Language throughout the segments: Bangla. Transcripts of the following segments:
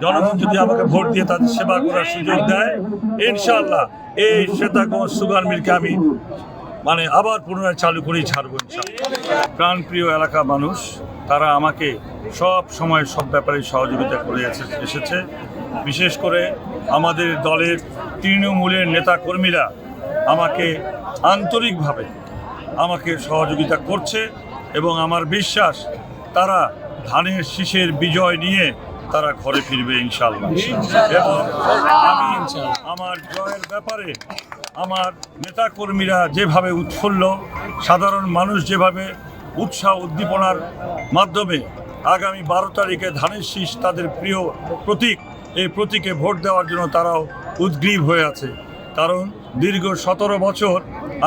জনগণ যদি আমাকে ভোট দিয়ে তাদের সেবা করার সুযোগ দেয়, ইনশাআল্লাহ এই শ্বেতাগঞ্জ সুগার মিলকে আমি আবার পুনরায় চালু করেই ছাড়বো ইনশাআল্লাহ। প্রাণপ্রিয় এলাকার মানুষ, তারা আমাকে সব সময় সব ব্যাপারে সহযোগিতা করে এসেছে। বিশেষ করে আমাদের দলের তৃণমূলের নেতাকর্মীরা আমাকে আন্তরিকভাবে আমাকে সহযোগিতা করছে এবং আমার বিশ্বাস তারা ধানের শীষের বিজয় নিয়ে তারা ঘরে ফিরবে ইনশাআল্লাহ। এবং আমি আমার জয়ের ব্যাপারে আমার নেতাকর্মীরা যেভাবে উৎফুল্ল, সাধারণ মানুষ যেভাবে উৎসাহ উদ্দীপনার মাধ্যমে আগামী 12 তারিখে ধানের শীষ তাদের প্রিয় প্রতীক, এই প্রতীকে ভোট দেওয়ার জন্য তারাও উদ্গ্রীব হয়ে আছে। কারণ দীর্ঘ 17 বছর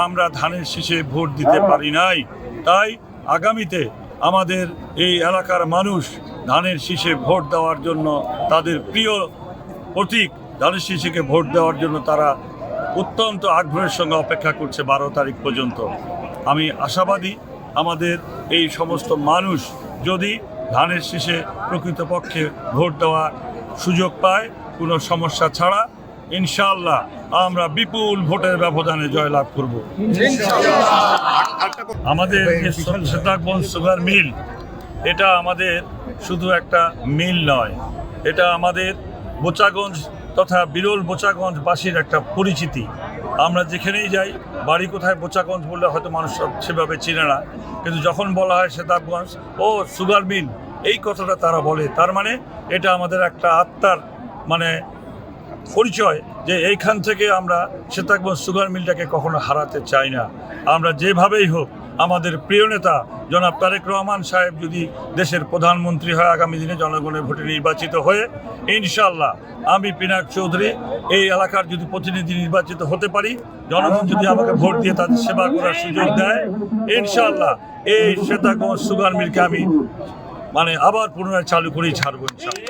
আমরা ধানের শীষে ভোট দিতে পারি নাই। তাই আগামীতে আমাদের এই এলাকার মানুষ ধানের শীষে ভোট দেওয়ার জন্য, তাদের প্রিয় প্রতীক ধানের শীষকে ভোট দেওয়ার জন্য তারা অত্যন্ত আগ্রহের সঙ্গে অপেক্ষা করছে 12 তারিখ পর্যন্ত। আমি আশাবাদী আমাদের এই সমস্ত মানুষ যদি ধানের শীষে প্রকৃতপক্ষে ভোট দেওয়ার সুযোগ পায় কোনো সমস্যা ছাড়া, ইনশাআল্লাহ আমরা বিপুল ভোটের ব্যবধানে জয়লাভ করব। আমাদের যে শ্বেতাগঞ্জ সুগার মিল, এটা আমাদের শুধু একটা মিল নয়, এটা আমাদের বোচাগঞ্জ তথা বিরল বোচাগঞ্জবাসীর একটা পরিচিতি। আমরা যেখানেই যাই, বাড়ি কোথায় বোচাগঞ্জ বললে হয়তো মানুষ সেভাবে চিনে না, কিন্তু যখন বলা হয় শ্বেতাগঞ্জ ও সুগার মিল, এই কথাটা তারা বলে। তার মানে এটা আমাদের একটা আত্মার পরিচয় যে এইখান থেকে আমরা শ্বেতাগঞ্জ সুগার মিলটাকে কখনো হারাতে চাই না। আমরা যেভাবেই হোক আমাদের প্রিয় নেতা জনাব তারেক রহমান সাহেব যদি দেশের প্রধানমন্ত্রী হয় আগামী দিনে জনগণের ভোটে নির্বাচিত হয়ে, ইনশাআল্লাহ আমি পিনাক চৌধুরী এই এলাকার যদি প্রতিনিধি নির্বাচিত হতে পারি, জনগণ যদি আমাকে ভোট দিয়ে তাদের সেবা করার সুযোগ দেয়, ইনশাআল্লাহ এই শ্বেতাগঞ্জ সুগার মিলকে আমি আবার পুনরায় চালু করেই ছাড়বো ইনশাআল্লাহ।